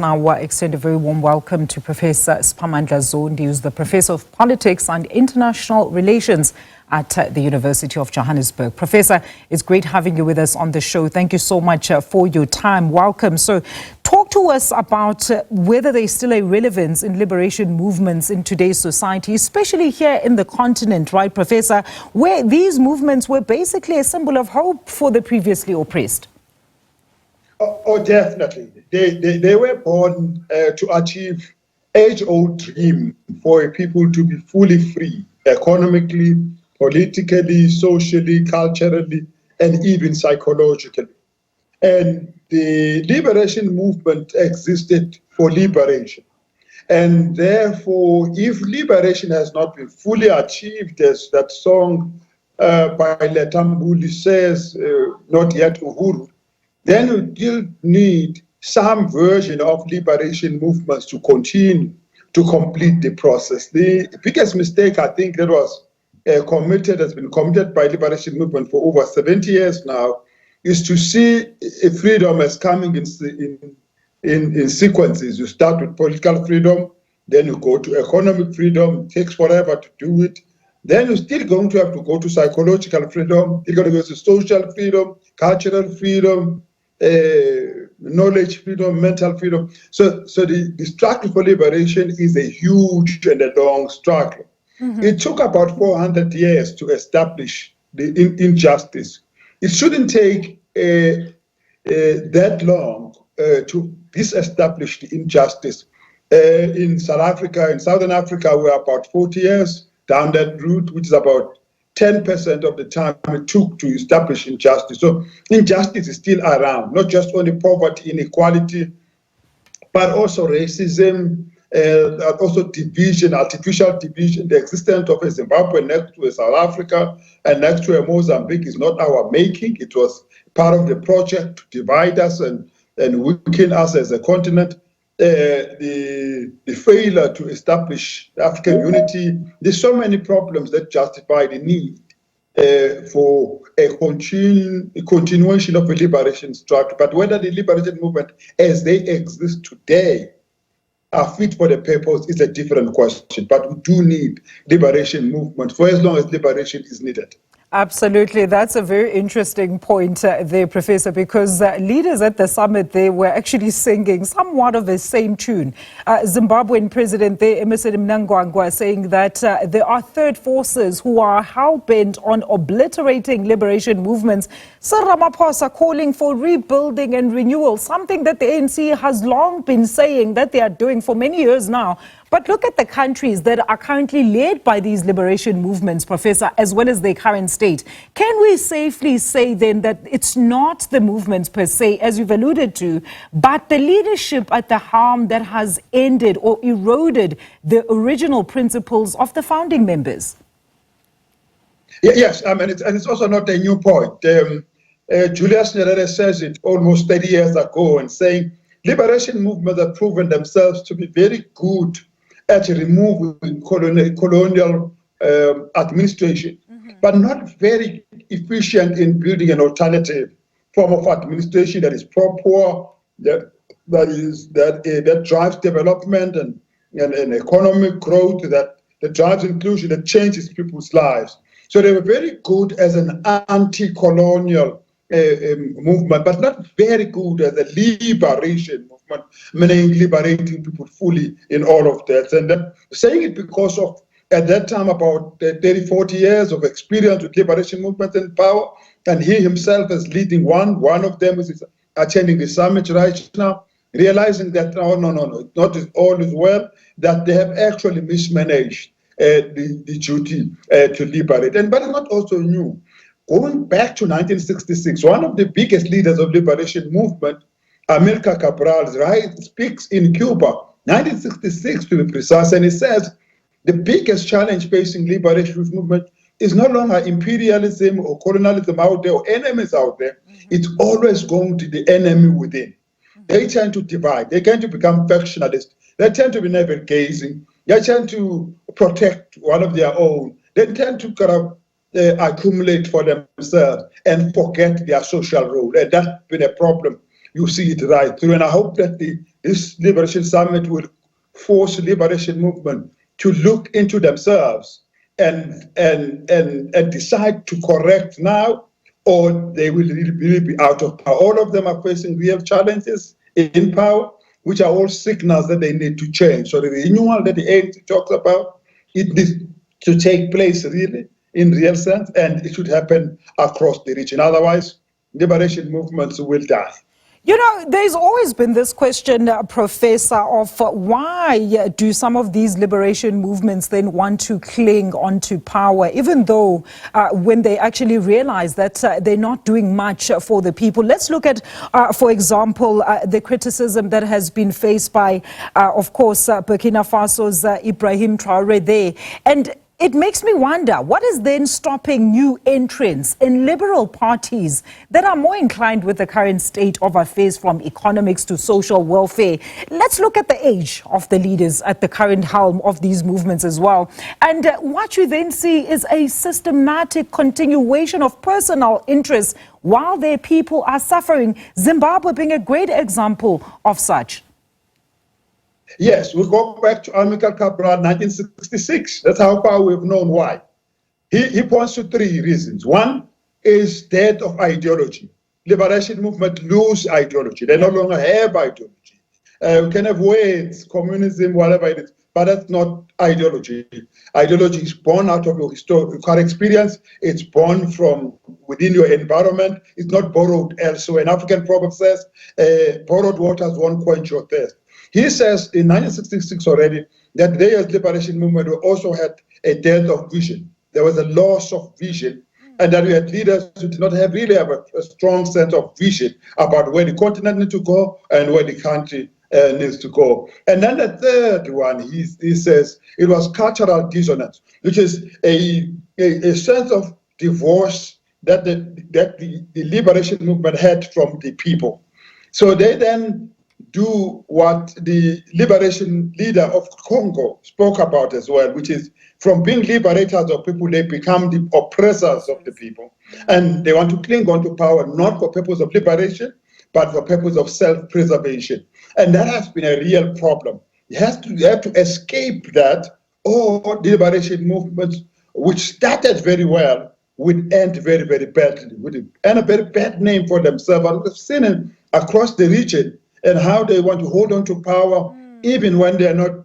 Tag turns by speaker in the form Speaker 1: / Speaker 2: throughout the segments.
Speaker 1: now extend a very warm welcome to Professor Siphamandla Zondi, who's the Professor of Politics and International Relations at the University of Johannesburg. Professor, it's great having you with us on the show. Thank you so much for your time. Welcome. So talk to us about whether there's still a relevance in liberation movements in today's society, especially here in the continent, right, Professor, where these movements were basically a symbol of hope for the previously oppressed.
Speaker 2: Oh, definitely. They were born to achieve age-old dream for people to be fully free, economically, politically, socially, culturally, and even psychologically. And the liberation movement existed for liberation. And therefore, if liberation has not been fully achieved, as that song by Letambuli says, not yet Uhuru, then we still need some version of liberation movements to continue to complete the process. The biggest mistake, I think, that was has been committed by liberation movement for over 70 years now, is to see freedom as coming in sequences. You start with political freedom, then you go to economic freedom. It takes forever to do it. Then you're still going to have to go to psychological freedom. You're going to go to social freedom, cultural freedom, knowledge freedom, mental freedom. So the struggle for liberation is a huge and a long struggle. Mm-hmm. It took about 400 years to establish the injustice. It shouldn't take that long to disestablish the injustice. In South Africa, in Southern Africa, we're about 40 years down that route, which is about 10% of the time it took to establish injustice. So injustice is still around, not just only poverty, inequality, but also racism, also division, artificial division. The existence of a Zimbabwe next to a South Africa and next to a Mozambique is not our making. It was part of the project to divide us and weaken us as a continent. The failure to establish African unity, there's so many problems that justify the need for a continuation of a liberation struggle. But whether the liberation movement as they exist today are fit for the purpose is a different question. But we do need liberation movement for as long as liberation is needed.
Speaker 1: Absolutely. That's a very interesting point there, Professor, because leaders at the summit, they were actually singing somewhat of the same tune. Zimbabwean President there, Emmerson Mnangagwa, saying that there are third forces who are hell-bent on obliterating liberation movements. Sir Ramaphosa calling for rebuilding and renewal, something that the ANC has long been saying that they are doing for many years now. But look at the countries that are currently led by these liberation movements, Professor, as well as their current state. Can we safely say then that it's not the movements per se, as you've alluded to, but the leadership at the helm that has ended or eroded the original principles of the founding members?
Speaker 2: Yes, I mean, it's also not a new point. Julius Nyerere says it almost 30 years ago and saying liberation movements have proven themselves to be very good at removing colonial administration, but not very efficient in building an alternative form of administration that is pro-poor, that drives development and economic growth, that drives inclusion, that changes people's lives. So they were very good as an anti-colonial movement, but not very good as a liberation movement, meaning liberating people fully in all of that. And saying it because of, at that time, about 30, 40 years of experience with liberation movement and power, and he himself is leading one of them is attending the summit right now, realizing that, no, not all is well, that they have actually mismanaged the duty to liberate. But it's not also new. Going back to 1966, one of the biggest leaders of liberation movement, Amilcar Cabral, speaks in Cuba, 1966 to be precise, and he says the biggest challenge facing liberation movement is no longer imperialism or colonialism out there or enemies out there. It's always going to the enemy within. They tend to divide. They tend to become factionalist. They tend to be navel-gazing. They tend to protect one of their own. They tend to kind of accumulate for themselves and forget their social role. And that's been a problem you see it right through. And I hope that this Liberation Summit will force the liberation movement to look into themselves and decide to correct now, or they will really be out of power. All of them are facing real challenges in power, which are all signals that they need to change. So the renewal that the ANC talks about, it needs to take place really, in real sense, and it should happen across the region. Otherwise, liberation movements will die.
Speaker 1: You know, there's always been this question, Professor, of why do some of these liberation movements then want to cling onto power, even though when they actually realize that they're not doing much for the people. Let's look at, for example, the criticism that has been faced by, of course, Burkina Faso's Ibrahim Traoré there. And it makes me wonder, what is then stopping new entrants in liberal parties that are more inclined with the current state of affairs, from economics to social welfare? Let's look at the age of the leaders at the current helm of these movements as well. And what you then see is a systematic continuation of personal interests while their people are suffering. Zimbabwe being a great example of such.
Speaker 2: Yes, we go back to Amilcar Cabral, 1966. That's how far we've known why. He points to three reasons. One is death of ideology. Liberation movement lose ideology. They no longer have ideology. We can have words, communism, whatever it is, but that's not ideology. Ideology is born out of your historical experience. It's born from within your environment. It's not borrowed elsewhere. An African proverb says, borrowed waters won't quench your thirst. He says in 1966 already that they as liberation movement also had a death of vision. There was a loss of vision, and that we had leaders who did not have a strong sense of vision about where the continent needs to go and where the country needs to go. And then the third one, he says it was cultural dissonance, which is a sense of divorce that the liberation movement had from the people. So they then do what the liberation leader of Congo spoke about as well, which is from being liberators of people, they become the oppressors of the people. And they want to cling on to power, not for purpose of liberation, but for purpose of self-preservation. And that has been a real problem. You have to escape that, or the liberation movements, which started very well, would end very, very badly, would end a very bad name for themselves. And we've seen it across the region, and how they want to hold on to power, even when they're not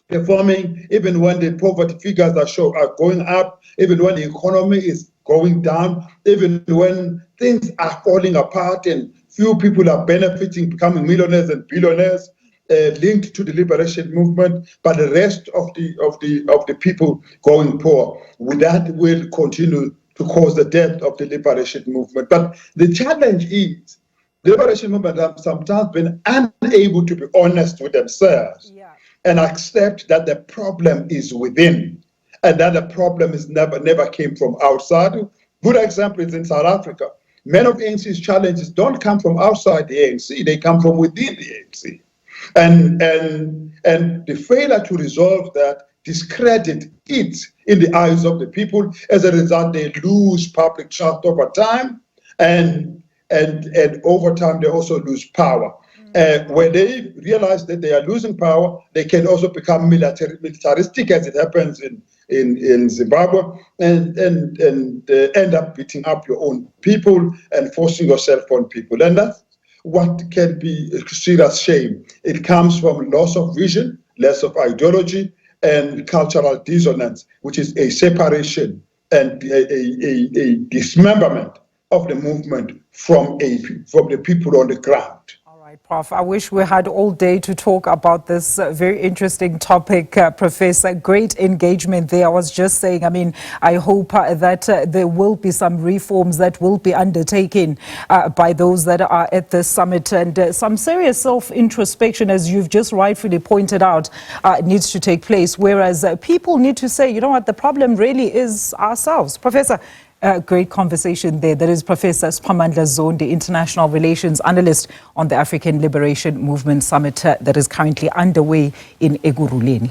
Speaker 2: performing, even when the poverty figures are going up, even when the economy is going down, even when things are falling apart and few people are benefiting, becoming millionaires and billionaires, linked to the liberation movement, but the rest of the people going poor. That will continue to cause the death of the liberation movement. But the challenge is, the liberation movement have sometimes been unable to be honest with themselves and accept that the problem is within, and that the problem is never came from outside. Good example is in South Africa. Many of ANC's challenges don't come from outside the ANC, they come from within the ANC. And the failure to resolve that discredit it in the eyes of the people. As a result, they lose public trust over time, and over time they also lose power. When they realize that they are losing power, they can also become militaristic, as it happens in Zimbabwe, and end up beating up your own people and forcing yourself on people. And that's what can be a serious shame. It comes from loss of vision, loss of ideology, and cultural dissonance, which is a separation and a dismemberment of the movement from the people on the ground.
Speaker 1: All right, Prof, I wish we had all day to talk about this very interesting topic, Professor. Great engagement there. I was just saying, I mean, I hope that there will be some reforms that will be undertaken by those that are at the summit, and some serious self-introspection, as you've just rightfully pointed out, needs to take place, whereas people need to say, you know what, the problem really is ourselves. Professor, great conversation there. That is Professor Siphamandla Zondi, International Relations Analyst on the African Liberation Movement Summit that is currently underway in Ekurhuleni.